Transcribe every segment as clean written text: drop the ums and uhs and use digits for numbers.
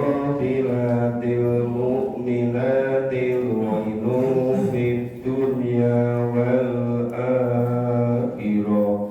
ghafilatil mu'minatil wailu fid dunya wal akhirah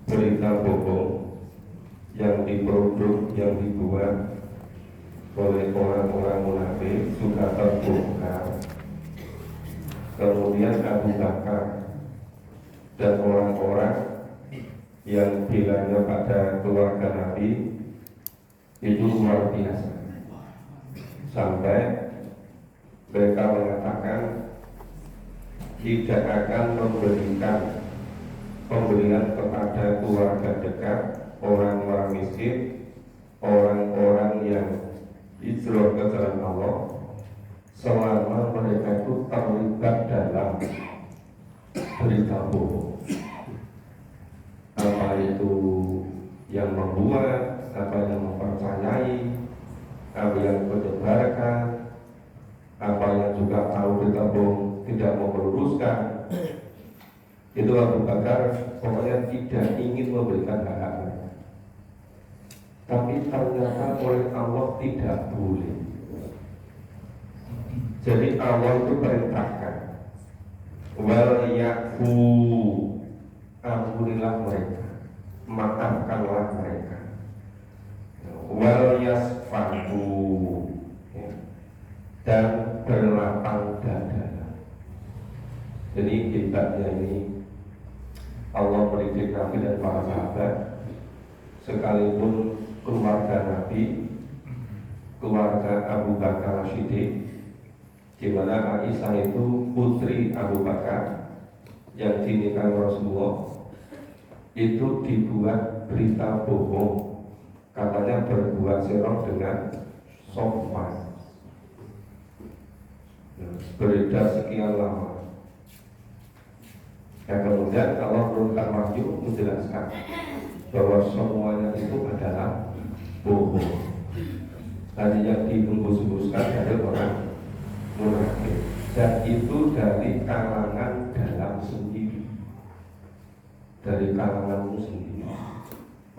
berita bohong yang diproduk, yang dibuat oleh orang-orang munafik sudah terbongkar. Kemudian Abu Bakar dan orang-orang yang bilangnya pada keluarga Nabi itu luar biasa, sampai mereka mengatakan tidak akan memberikan pemberian kepada keluarga dekat, orang-orang miskin, orang-orang yang hijrah ke jalan Allah, selama mereka itu terlibat dalam berita bohong. Apa itu yang membuat, apa yang mempercayai, apa yang menyebarkan, apa yang juga tahu berita bohong tidak mau meluruskan. Itu Abu Bakar pokoknya tidak ingin memberikan hak mereka. Tapi ternyata oleh Allah tidak boleh. Jadi Allah itu perintahkan, wal yafu, ampunilah mereka, maafkanlah mereka, wal yasfahu, dan berlapang dada. Jadi hebatnya ini Allah mendidik Nabi dan para sahabat, sekalipun keluarga Nabi, keluarga Abu Bakar Siddiq di mana Aisyah itu putri Abu Bakar yang dinikahi Rasulullah, itu dibuat berita bohong, katanya berbuat serong dengan Sofwan. Beredar sekian lama. Dan kemudian Allah menurunkan wahyu menjelaskan bahwa semuanya itu adalah bohong. Tadi yang dihembus-hembuskan dari orang munafik, dan itu dari kalangan dalam sendiri, dari kalanganmu sendiri.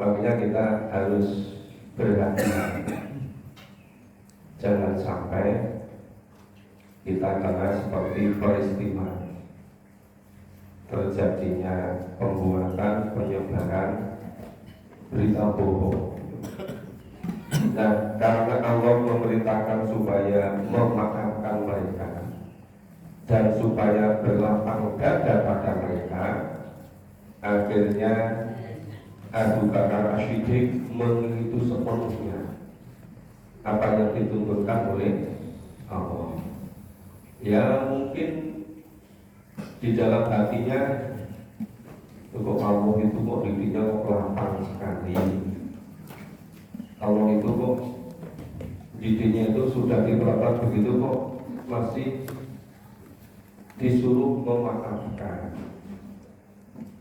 Makanya kita harus berhati-hati, jangan sampai kita kena seperti peristiwa terjadinya pembuatan penyebaran berita bohong. Nah, karena Allah memerintahkan supaya memaafkan mereka dan supaya berlapang dada pada mereka, akhirnya Abu Bakar As-Siddiq mengikuti sepenuhnya apa yang dituntunkan oleh Allah. Ya mungkin di dalam hatinya, kok Allah itu kok dirinya kok lapang sekali, Allah itu kok dirinya itu sudah diperlakukan begitu kok masih disuruh memaafkan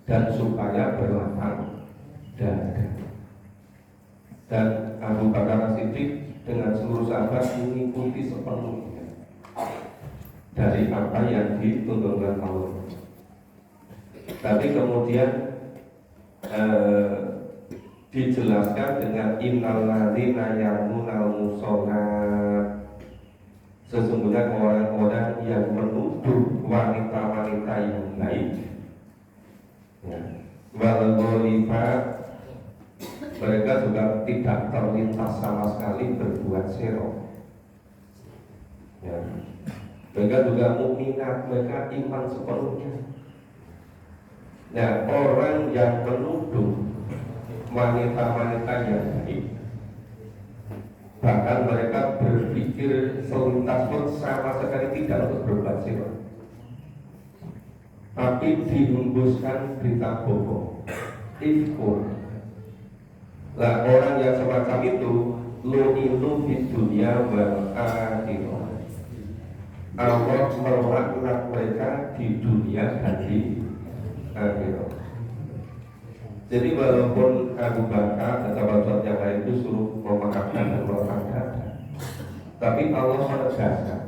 dan supaya berlapang dada. Dan Abu Bakar As-Siddiq dengan seluruh sahabat mengikuti sepenuhnya dari apa yang dituntunkan Allah. Tapi kemudian dijelaskan dengan innalladzina yarmunal musholat, sesungguhnya orang-orang yang menuduh wanita-wanita yang baik, ya, wal-ghalifat, mereka juga tidak terlintas sama sekali berbuat serong, ya. Mereka juga mukminat, mereka iman sepenuhnya. Nah, orang yang menuduh wanita-wanita yang baik, bahkan mereka berpikir selintas pun sama sekali tidak untuk berbuat serong, tapi dihembuskan berita bohong, ifkur. Nah, orang yang semacam itu lu'inu di dunia wal akhirah, Allah melaknat mereka di dunia dan di akhirat. Jadi walaupun Abu Bakar dan sahabat yang lain itu suruh memaafkan dan melapang dada, tapi Allah menegaskan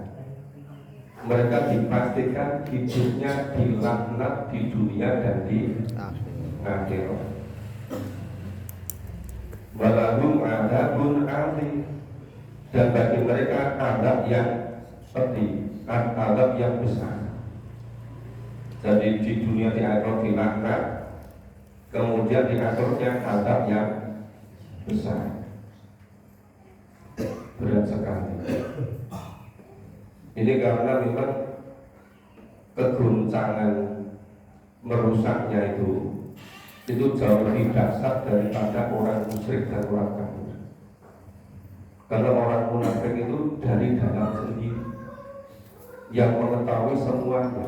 mereka dipastikan hidupnya dilaknat di dunia dan di akhirat. Walahum adabun azim, dan bagi mereka adab yang pedih, adab yang besar. Jadi di dunia di akhirat dilaknat, kemudian di akhiratnya adab yang besar, berat sekali. Ini karena memang kegoncangan merusaknya itu jauh lebih dahsyat daripada orang musyrik dan orang kafir. Karena orang munafik itu dari dalam sendiri yang mengetahui semuanya,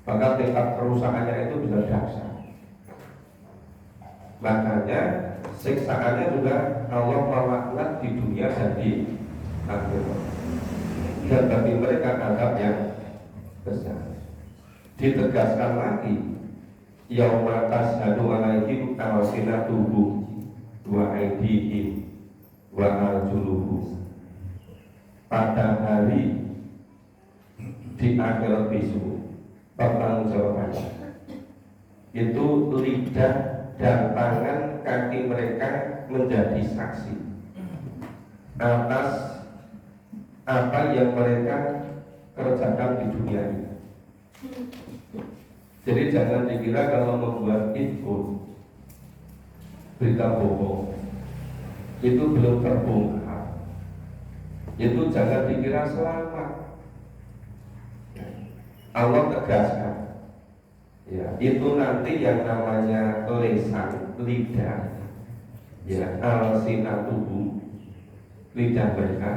maka tingkat kerusakannya itu bisa dahsyat. Makanya siksaannya juga Allah melaknat di dunia dan di akhirat. Dan bagi mereka adab yang besar. Ditegaskan lagi, yauma tashhadu alaihim alsinatuhum wa aydihim wa arjuluhum. Pada hari di akhirat besok, pertanggungjawabannya itu lidah dan tangan kaki mereka menjadi saksi atas apa yang mereka kerjakan di dunia ini. Jadi jangan dikira kalau membuat itu berita bohong itu belum terbongkar, itu jangan dikira selamat. Allah tegaskan, ya, itu nanti yang namanya lisan, lidah, ya, alsinatuhum, lidah mereka,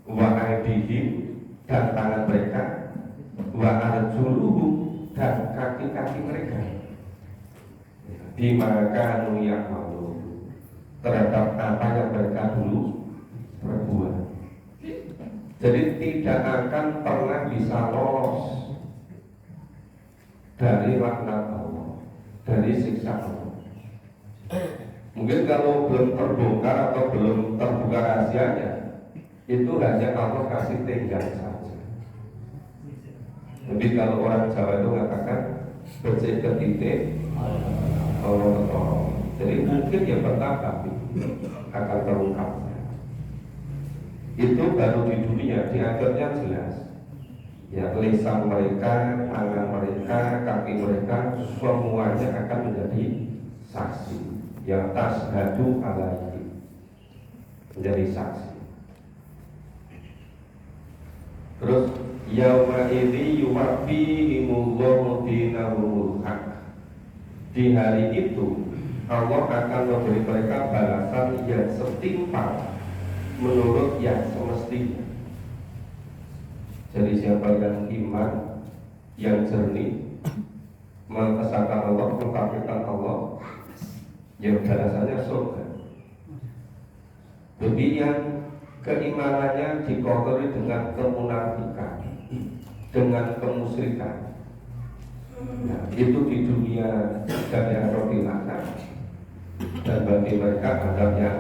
wa aydihim, dan tangan mereka, wa arjuluhum dan kaki-kaki mereka, bima kanu ya'malun, terhadap apa yang mereka dulu perbuat. Jadi tidak akan pernah bisa lolos dari laknat Allah, dari siksa Allah. Mungkin kalau belum terbongkar atau belum terbuka rahasianya, itu hanya Allah kasih tinggal saja. Tapi kalau orang Jawa itu mengatakan becik ke titik Allah ketolong. Jadi mungkin yang pertama akan terungkap. Itu baru di dunia, di akhirnya jelas. Ya, lisan mereka, tangan mereka, kaki mereka, semuanya akan menjadi saksi. Yang tashhadu alaihi, menjadi saksi. Terus yauma ini yuwaffihimullahu dinahumul haq. Di hari itu Allah akan memberi mereka balasan yang setimpal menurut yang semestinya. Jadi siapa yang iman, yang jernih, mengesahkan Allah, mengkafirkan Allah, yang balasannya surga. Jadi yang keimanannya dikotori dengan kemunafikan, dengan kemusyrikan, nah, itu di dunia dan yang rotilana, dan bagi mereka adabnya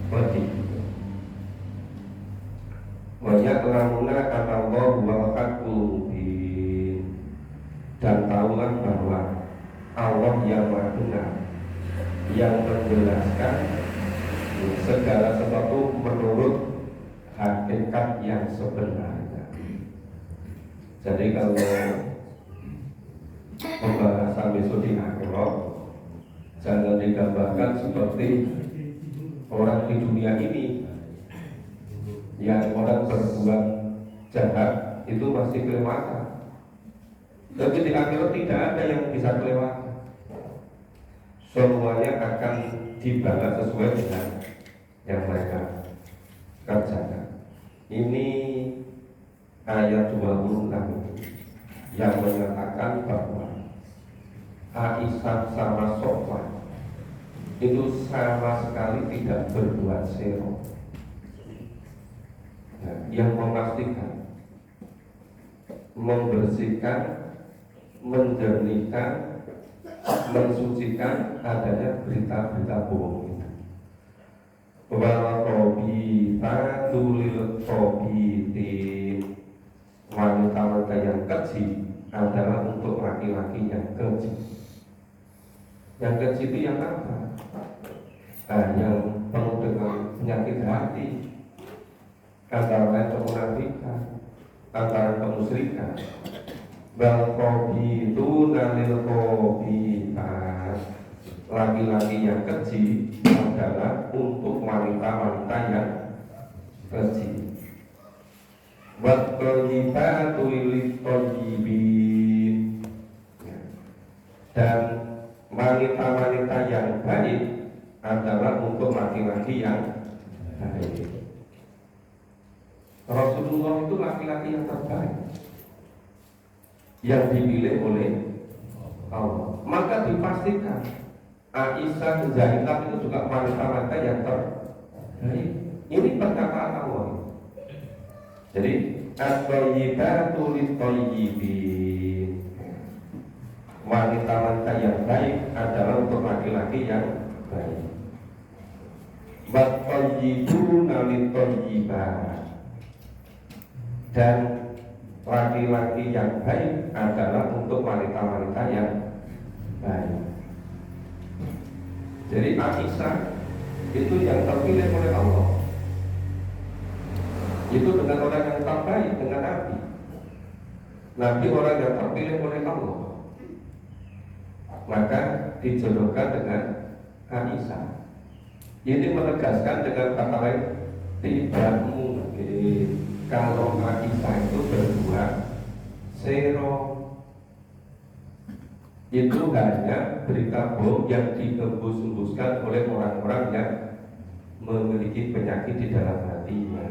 pedih. Banyak lamuna kata Allah wal haqqul mubin, dan tahulah bahwa Allah yang maha benar, yang menjelaskan segala sesuatu menurut hakikat yang sebenarnya. Jadi kalau pembahasan besok di akhirat, jangan digambarkan seperti orang di dunia ini yang orang berbuat jahat itu masih kelewatan. Tapi di akhirat tidak ada yang bisa kelewatan. Semuanya akan dibalas sesuai dengan yang mereka kerjakan. Ini ayat 26 yang menyatakan bahwa Aisyah sama Sofwan itu sama sekali tidak berbuat sero. Nah, yang memastikan, membersihkan, menjernihkan, mensucikan adanya berita-berita bohong itu. Walaqobita tulil qobitin, wanita-wanita yang keji adalah untuk laki-laki yang keji. Yang keji itu yang apa? Yang penuh dengan penyakit hati, antara lain kemunafikan, antara kemusyrikan. Bal qobitu nalil qobitat, laki-laki yang keji adalah untuk wanita-wanita yang keji. Wat thayyibatu lil thayyibin, dan wanita-wanita yang baik adalah untuk laki-laki yang baik. Rasulullah itu laki-laki yang terbaik, yang dipilih oleh Allah. Maka dipastikan Aisyah Zainab itu juga wanita-wanita yang terbaik. Ini perkataan Allah. Jadi at-thayyibatu lit-thayyibin, wanita-wanita yang baik adalah untuk laki-laki yang baik. Wat-thayyibuna lit-thayyibat, dan laki-laki yang baik adalah untuk wanita-wanita yang baik. Jadi Aisyah itu yang terpilih oleh Allah, itu dengan orang yang terbaik, dengan Nabi. Nabi orang yang terpilih oleh Allah, maka dijodohkan dengan Aisyah. Ini menegaskan dengan kata lain, tidak mungkin kalau Aisyah itu berbuat sero. Itu hanya berita bohong yang dihembus-hembuskan oleh orang-orang yang memiliki penyakit di dalam hatinya.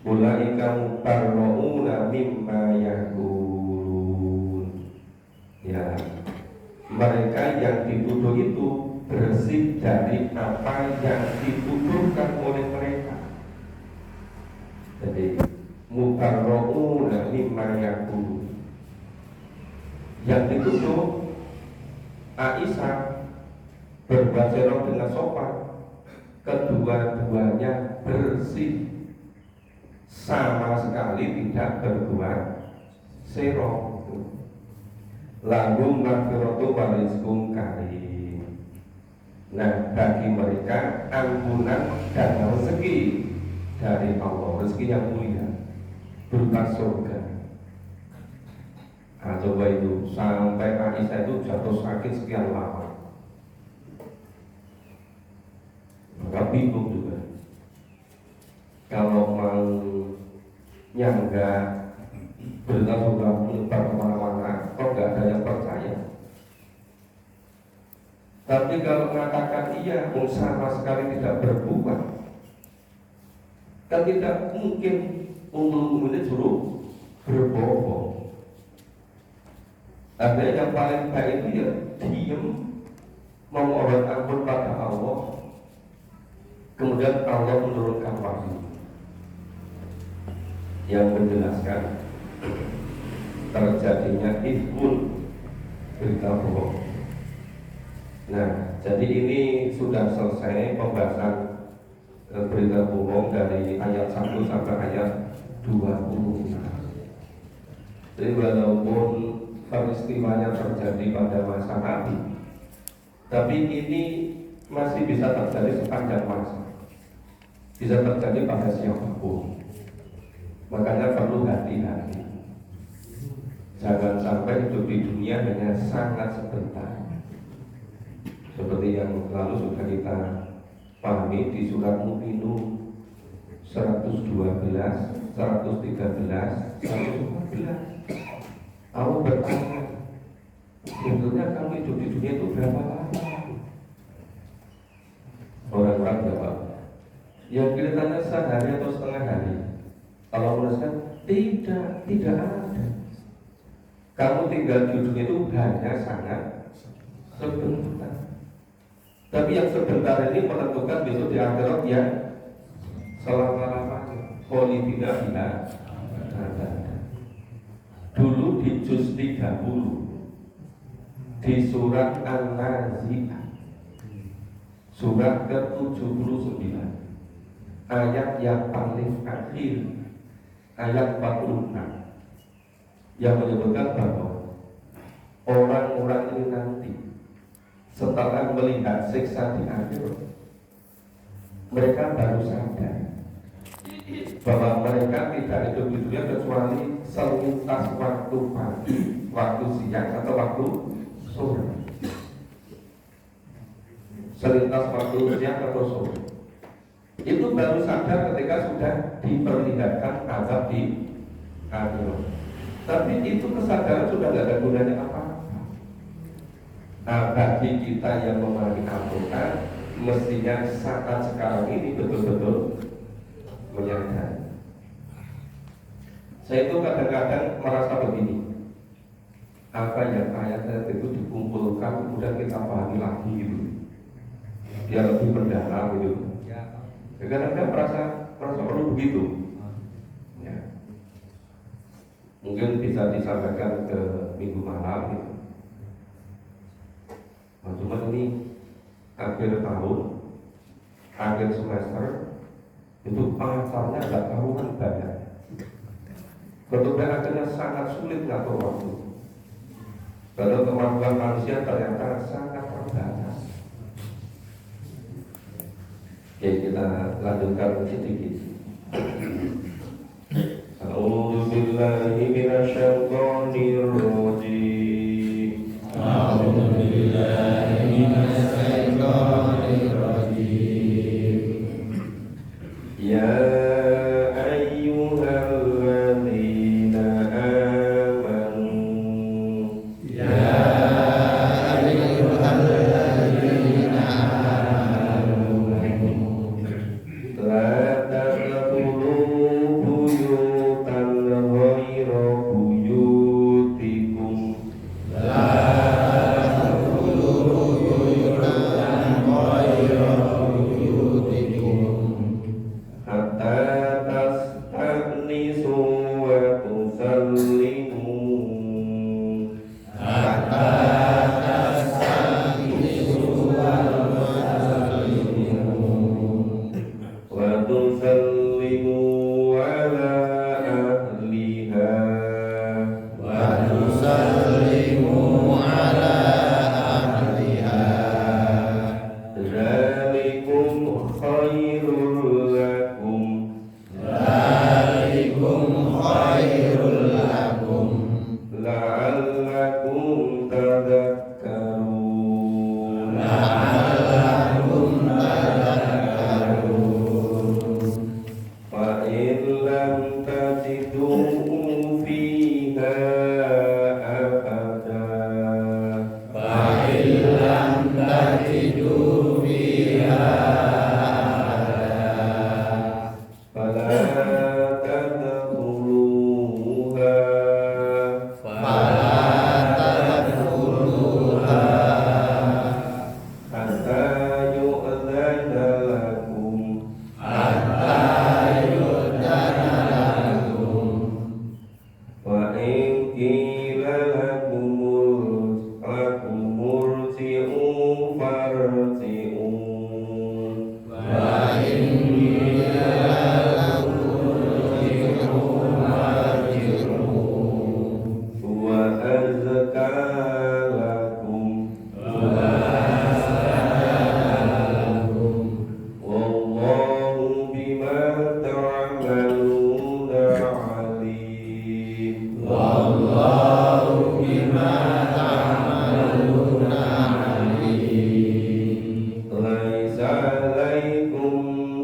ulaika mubarrauna mimma yaqulun. Ya, mereka yang dituduh itu bersih dari apa yang dituduhkan oleh mereka. Jadi mubarrauna mimma yaqulun. Yang dituduh Aisyah berbuat zina dengan sopan, kedua-duanya bersih, sama sekali tidak berbuat zina. Lalu maghfiratu wa rizqun karim. Nah, bagi mereka ampunan dan rezeki dari Allah, rezeki yang mulia berupa surga. Nah, coba itu sampai Aisyah itu jatuh sakit sekian lama. Maka bingung juga. Kalau mau nyangga berita sudah menyebar kemana-mana, kok nggak ada yang percaya. Tapi kalau mengatakan iya, sama sekali tidak berbuat, kan tidak mungkin umum ini suruh berbohong. Artinya yang paling baik itu ya diam, memohon ampun pada Allah, kemudian Allah menurunkan wahyu yang menjelaskan terjadinya ifkun, berita bohong. Nah, jadi ini sudah selesai pembahasan berita bohong dari ayat 1 sampai ayat 20. Jadi walaupun peristiwanya terjadi pada masa Nabi, tapi ini masih bisa terjadi sepanjang masa, bisa terjadi pada siapapun. Makanya perlu hati-hati. Jangan sampai hidup di dunia hanya sangat sebentar. Seperti yang lalu sudah kita pahami di surat Mu'minun 112, 113, 114. Allah bertanya, sebetulnya kamu hidup di dunia itu berapa lama? Orang-orang jawab, ya kelihatannya sehari atau setengah hari. Allah meneruskan, tidak ada. Kamu tinggal di dunia itu hanya sangat sebentar. Tapi yang sebentar ini menentukan besok di akhirat ya selama-lamanya. Kholidina fiha abada. Dulu di juz 30 di surat An-Nazi'ah, surat ke-79, ayat yang paling akhir, ayat 46, yang menyebutkan bahwa orang-orang ini nanti setelah melihat siksa di akhirat, mereka baru sadar bahwa mereka tidak hidup di dunia kecuali selintas waktu pagi, waktu siang atau waktu sore. Selintas waktu siang atau sore. Itu baru sadar ketika sudah diperlihatkan azab di akhirat. Tapi itu kesadaran sudah tidak ada gunanya apa-apa. Nah, bagi kita yang memahami Al-Quran, mestinya saat sekarang ini betul-betul menyadari. Saya itu kadang-kadang merasa begini, apa yang ayat-ayat itu dikumpulkan kemudian kita pahami lagi gitu, dia lebih mendalam gitu. Kadang-kadang merasa perlu begitu. Ya. Mungkin bisa disampaikan ke minggu malam gitu. Nah, cuma ini akhir tahun, akhir semester, itu acaranya agak karuan banyak. Kemudian akhirnya sangat sulit ngatur waktu. Karena kemampuan manusia ternyata sangat terbatas. Oke, kita lanjutkan sedikit. A'udzubillahi minasyaitonir rajim. A'udzubillahi minasyaitonir rajim. Ya tajidu fiha ahada فإن لم تجدوا فيها fala tadkhuluha فلا تدخلوها hatta yu'dzana lakum حتى يؤذن لكم wa in qila lakum murji'u farji'u وإن قيل لكم ارجعوا فارجعوا wa azka lakum wallahu bima ta'maluna alim والله بما تعملون عليم laisa alaikum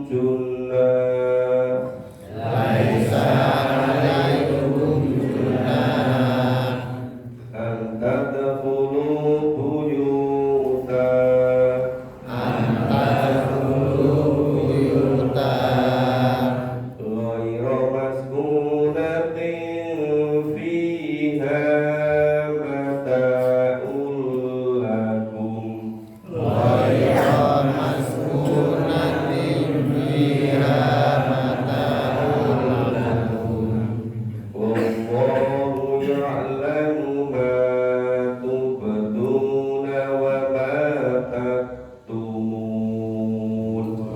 junnah ليس عليكم جناح an tadkhulu buyuta أن تدخلوا بيوتا ghayra maskunatin fiha mata'un lakum غير مسكونة فيها متاع لكم wallahu ya'lamu ma tubduna wa ma taktumun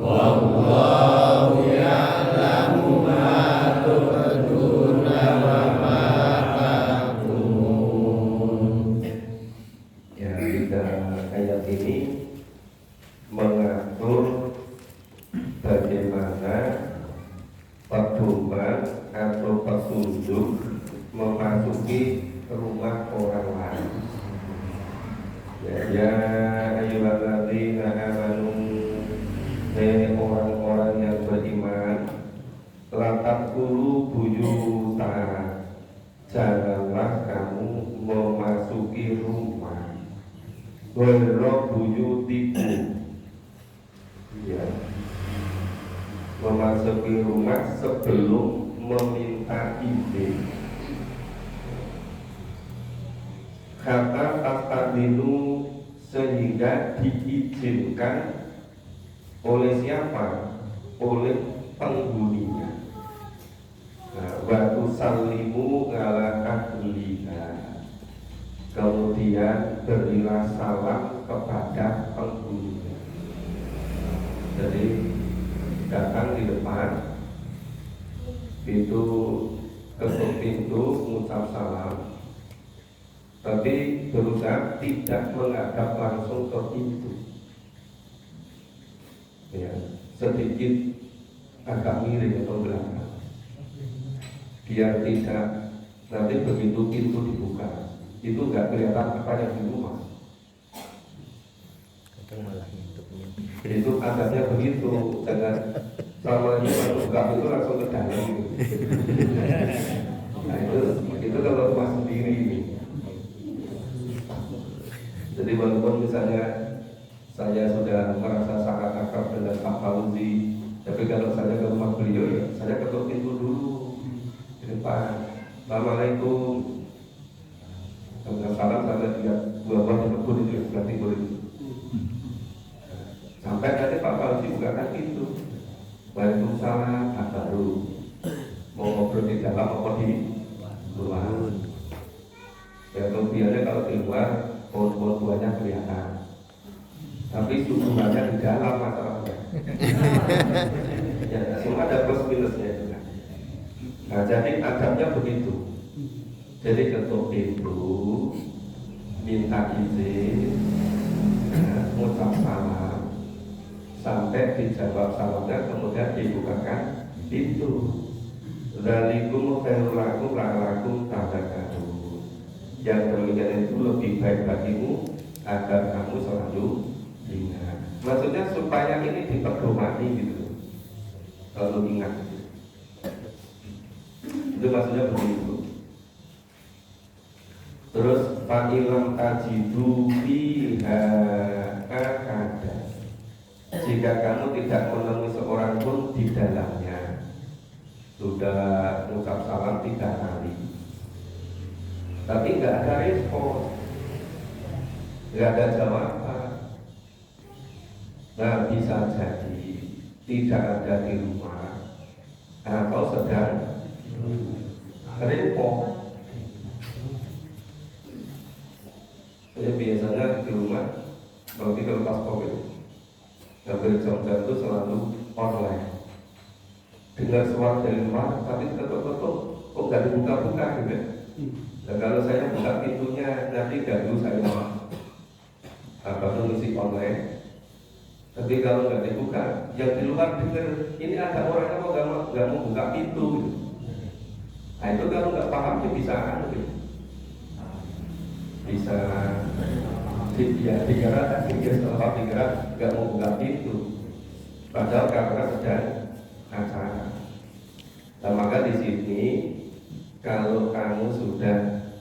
والله يعلم ما تبدون وما تكتمون ya kita ayat ini mengatur bagaimana pedoman atau petunjuk memasuki rumah orang lain. Ya ayyuhalladzina amanu, hei orang-orang yang beriman, la tadkhulu buyuta, janganlah kamu memasuki rumah ghayra buyutikum, ya, memasuki rumah sebelum meminta izin. Kata tastadinu, sehingga diizinkan oleh siapa? Oleh penghuninya. Nah, wa tusallimu ala ahliha, kemudian berilah salam kepada penghuninya. Jadi datang di depan pintu, ketuk pintu, mengucap salam, tapi berusaha tidak menghadap langsung ke pintu, ya, sedikit agak miring atau belakang, biar tidak nanti begitu pintu dibuka itu nggak kelihatan apa yang di rumah. Itu adabnya begitu, jangan sama buka itu langsung ke dalam gitu. Nah itu kalau rumah sendiri ini. Jadi walaupun misalnya saya sudah merasa sangat akrab dengan Pak Fauzi, tapi kalau saya ke rumah beliau ya saya ketuk pintu dulu di depan. Assalamualaikum. Dengan salam sampai lihat buah-buah di kebun itu ya, sebelah timur itu. Sampai nanti Pak Fauzi bukakan pintu. Waalaikumsalam, Pak Baru. Mau ngobrol di dalam apa di luar? Ya kelebihannya kalau di luar pohon-pohon buahnya kelihatan, tapi susunannya di dalam masalahnya. Ya, semua ada plus minusnya itu kan. Nah, jadi adabnya begitu. Jadi ketuk pintu, minta izin, mengucap salam, sampai dijawab salamnya, kemudian dibukakan pintu. Dzalikum khairul lakum la'allakum tadhakkarun. Yang demikian itu lebih baik bagimu agar kamu selalu ingat. Maksudnya supaya ini dipedomani gitu, selalu ingat. Itu maksudnya begitu. Terus fa'ilam tajidu fiha akada. Jika kamu tidak menemui seorang pun di dalamnya, sudah mengucap salam 3 kali, tapi nggak ada respon, nggak ada jawaban, nah bisa jadi tidak ada di rumah atau sedang repot. Saya biasanya di rumah kalau kita lepas COVID, hampir jam-jam itu selalu online. Dengar suara dari rumah, tapi ketuk-ketuk kok nggak dibuka-buka gitu. Dan kalau saya buka pintunya nanti ganggu saya mengisi online. Tapi kalau nggak dibuka, yang di luar dengar ini ada orang kok nggak mau buka pintu. Gitu. Nah itu kalau nggak paham ya bisa gitu. Bisa dikira nggak mau buka pintu, padahal karena sedang acara. Nah maka di sini kalau kamu sudah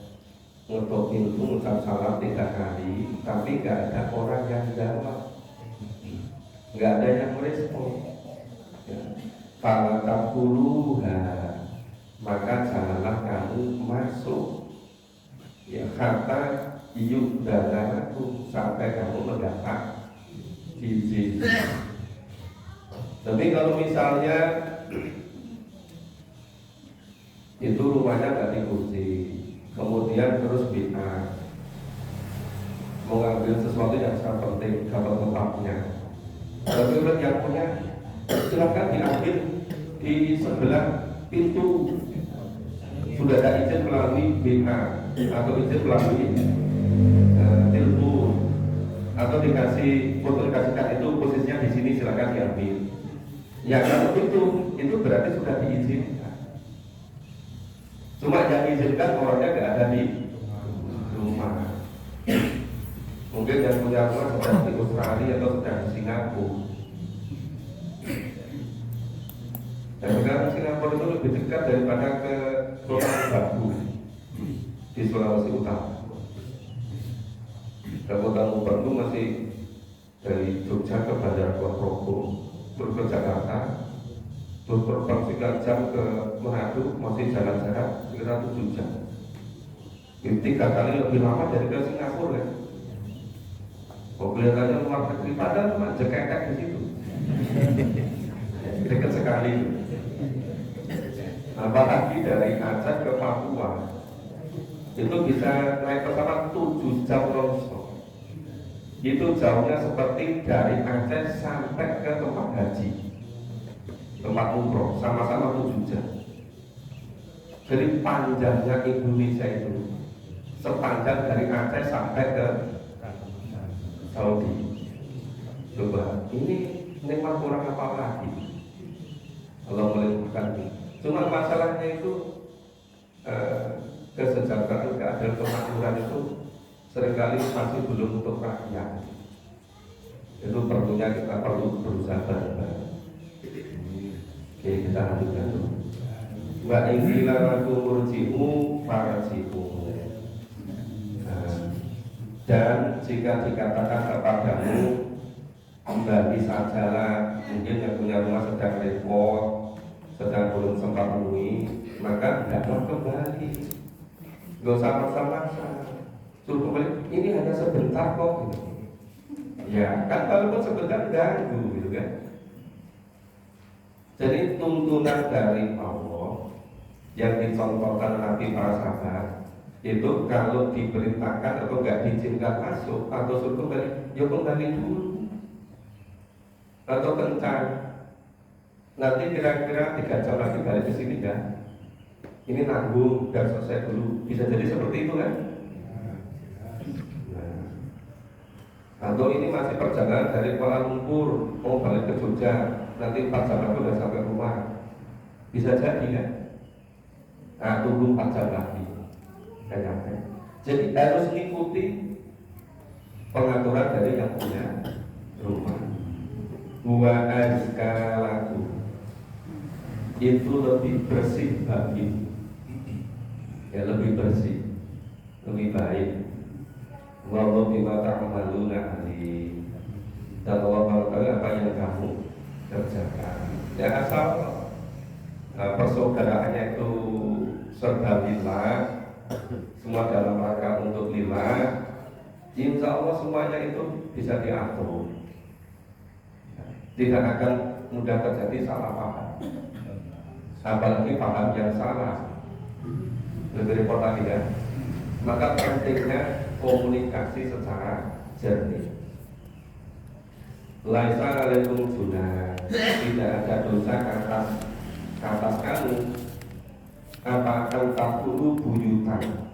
ngetok pintu mengucap salam 3 kali, tapi nggak ada orang yang jawab, nggak ada yang merespon, falataquluha, maka janganlah kamu masuk. Ya kata yuk dan aku sampai kamu mendapat izin. Tapi kalau misalnya itu rumahnya nggak dikunci, kemudian terus bid'ah, mengambil sesuatu yang sangat penting kalau tempatnya, tapi orang yang punya silakan diambil di sebelah pintu. Sudah ada izin melalui bid'ah atau izin melalui telepon atau dikasih foto, dikasihkan itu posisinya di sini, silakan diambil. Ya kalau itu berarti sudah diizinkan. Cuma yang diizinkan orangnya nggak ada di rumah. Mungkin yang punya rumah sedang di Australia atau sedang di Singapura. Dan sekarang Singapura itu lebih dekat daripada ke Kota Baru di Sulawesi Utara. Dan Kota Baru masih dari Jogja ke Bandar Ponorogo, terus ke Jakarta, terus terbang 3 jam ke Manado, masih jalan jarak sekitar 7 jam. Itu 3 kali lebih lama dari ke Singapura kan? Oh kelihatannya luar negeri, padahal cuma jeketek di situ. Dekat sekali. Apalagi dari Aceh ke Papua itu bisa naik pesawat 7 jam non-stop. Itu jauhnya seperti dari Aceh sampai ke tempat haji, tempat umroh, sama-sama 7 jam. Jadi panjangnya Indonesia itu sepanjang dari Aceh sampai ke Saudi. Coba, ini nikmat kurang apa lagi kalau melimpahkan ini. Cuma masalahnya itu kesejahteraan, keadilan, kemakmuran itu seringkali masih belum untuk rakyat. Itu perlunya kita perlu berusaha bareng-bareng. Oke, kita lanjutkan dulu. Wa ingila laku murji'u farji'u. Dan jika dikatakan kepadamu kembali sajalah, mungkin yang punya rumah sedang repot, sedang belum sempat menemui, maka hendaklah kembali. Gak usah maksa-maksa, suruh kembali. Ini hanya sebentar kok gitu. Ya kan, walaupun sebentar ganggu gitu kan. Jadi tuntunan dari Allah yang dicontohkan Nabi para sahabat itu kalau diperintahkan atau nggak diizinkan masuk atau suruh kembali, ya kembali dulu atau kencang. Nanti kira-kira 3 jam lagi balik ke sini kan? Ini nanggung dan selesai dulu. Bisa jadi seperti itu kan? Nah, atau ini masih perjalanan dari Kuala Lumpur mau balik ke Jogja, nanti 4 jam lagi udah sampai rumah. Bisa jadi kan? Nah, tunggu 4 jam lagi. Jadi harus mengikuti pengaturan dari yang punya rumah. Wa azka laku, itu lebih bersih bagi ya lebih bersih, lebih baik. Wallahu bima ta'maluna alim. Dan Allah mengetahui apa yang kamu kerjakan. Ya asal persaudaraannya itu serba lillah, semua dalam rangka untuk lillah, insya Allah semuanya itu bisa diatur. Tidak akan mudah terjadi salah paham, apalagi paham yang salah. Lebih repot lagi ya. Maka pentingnya komunikasi secara jernih. Laisa alaikum junah, tidak ada dosa atas kamu. Apa akan takulu buyutan,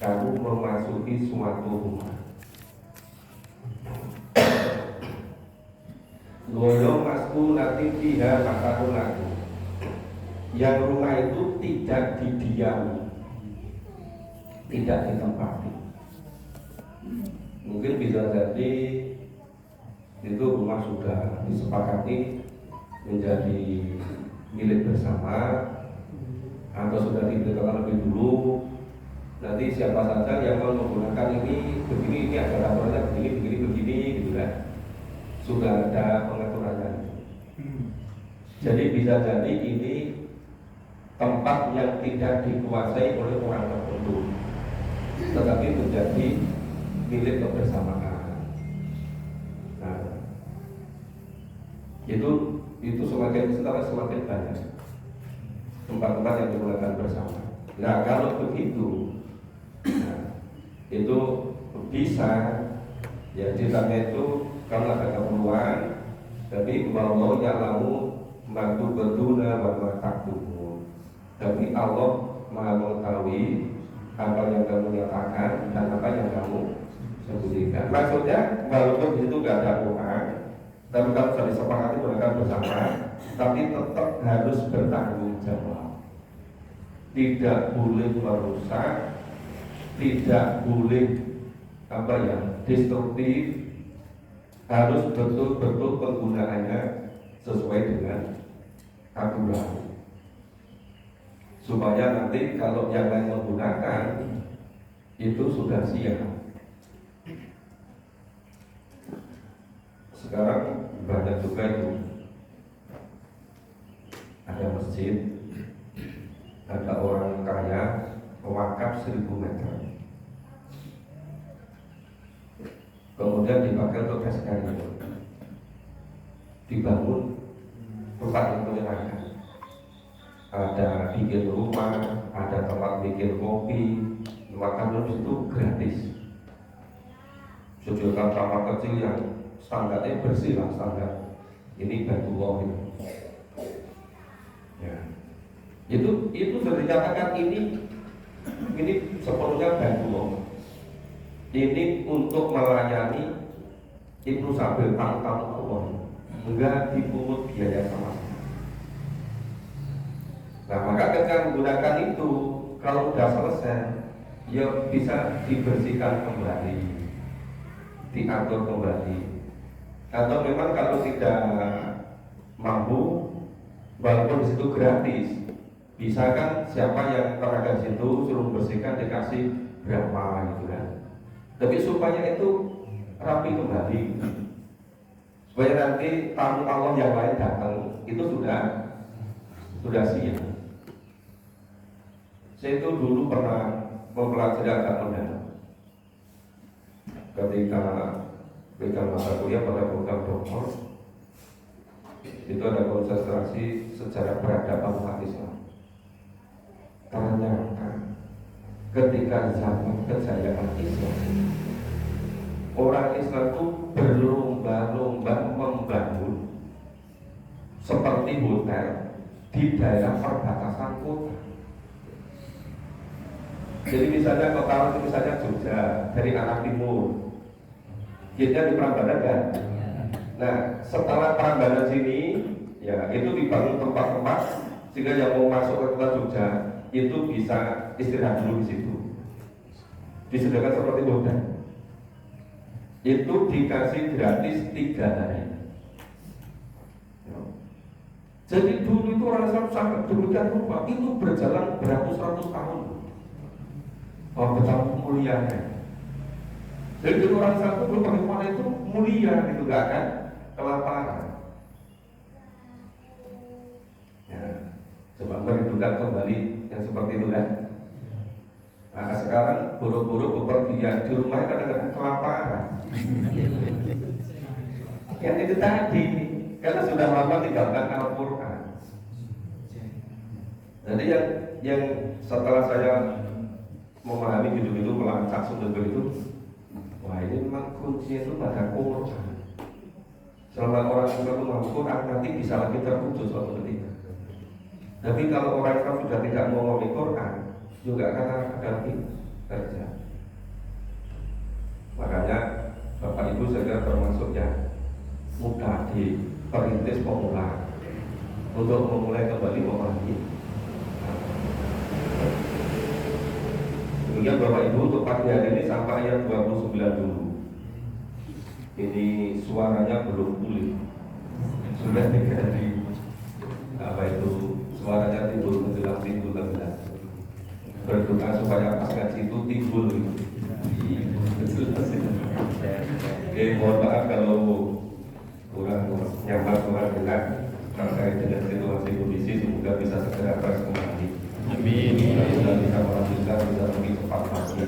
kamu memasuki suatu rumah. Goyo masku nanti dia makarunaku, yang rumah itu tidak didiami, tidak ditempati. Mungkin bisa jadi itu rumah sudah disepakati menjadi milik bersama atau sudah ditentukan lebih dulu. Nanti siapa saja yang mau menggunakan ini begini, ini ada laporannya begini gitu kan. Sudah ada pengaturannya. Jadi bisa jadi ini tempat yang tidak dikuasai oleh orang tertentu, tetapi menjadi milik kebersamaan. Nah, itu semakin banyak tempat-tempat yang digunakan bersama. Nah, kalau begitu, itu bisa ya ceritanya itu kalau ada keperluan, tapi Allah ya'lamu ma tubduna wa ma taktumun. Tapi Allah Maha mengetahui apa yang kamu nyatakan dan apa yang kamu sembunyikan. Maksudnya walaupun di situ nggak ada Quran, tapi kalau sudah disepakati mereka bersama, tapi tetap harus bertanggung jawab. Tidak boleh merusak, tidak boleh destruktif, harus betul-betul penggunaannya sesuai dengan aturan. Supaya nanti kalau yang lain menggunakan itu sudah siap. Sekarang banyak juga itu ada masjid, ada orang kaya mewakaf 1000 meter, kemudian dipakai untuk SKI, dibangun tempat yang menyenangkan. Ada bikin rumah, ada tempat bikin kopi, makan itu gratis. Sejumlah kamar kecil yang standarnya bersih lah, standar. Ini Baitullah itu. Ya. Itu sudah dinyatakan ini sepenuhnya Baitullah. Ini untuk melayani Ibnu Sabil tamu-tamu Allah. Enggak dipungut biaya sama sekali. Nah, maka ketika menggunakan itu, kalau sudah selesai, ya bisa dibersihkan kembali, diatur kembali. Atau memang kalau tidak mampu, walaupun di situ gratis, bisa kan siapa yang tenaga situ suruh bersihkan dikasih berapa gitu kan. Tapi supaya itu rapi kembali, supaya nanti tamu Allah yang lain datang itu sudah siap. Saya itu dulu pernah mempelajari agama mendalam. Ketika pegang mata kuliah pada program doktor, itu ada konsentrasi sejarah peradaban umat Islam. Ternyata ketika zaman kejayaan Islam, orang Islam itu berlomba-lomba membangun seperti hotel di daerah perbatasan kota. Jadi misalnya kota itu misalnya Jogja dari arah timur, kita di Prambanan kan. Nah, setelah Prambanan sini, ya itu dibangun tempat-tempat sehingga yang mau masuk ke kota Jogja itu bisa istirahat dulu di situ. Disediakan seperti hotel. Itu dikasih gratis 3 hari. Jadi dulu itu orang Islam sangat demikian rupa, itu berjalan beratus-ratus tahun. Oh, betapa mulianya. Jadi orang Islam itu perempuan itu mulia gitu, gak kan kelaparan. Ya, coba merindukan kembali yang seperti itu kan. Nah, sekarang buru-buru bepergian di rumah kadang-kadang kelaparan. Yang itu tadi, karena sudah lama tinggalkan Al-Quran. Jadi yang setelah saya memahami gitu-gitu melacak sumber itu, wah ini memang kunci itu pada Quran. Selama orang Islam itu mampu Quran, nanti bisa lagi terwujud suatu ketika. Tapi kalau orang Islam sudah tidak mau memahami Quran, juga akan ada kerja. Makanya Bapak Ibu saya termasuk yang mudah di perintis pemula untuk memulai kembali memahami. Demikian Bapak Ibu untuk pagi hari ini sampai ayat 29 dulu. Ini suaranya belum pulih. Sudah diganti apa itu suaranya timbul menjelang timbul lagi. Berdoa supaya pas ngaji itu timbul. Mohon maaf kalau kurang nyaman, kurang enak terkait dengan situasi kondisi, semoga bisa segera fresh kembali. Amin. Kita bisa melanjutkan, bisa lebih cepat lagi.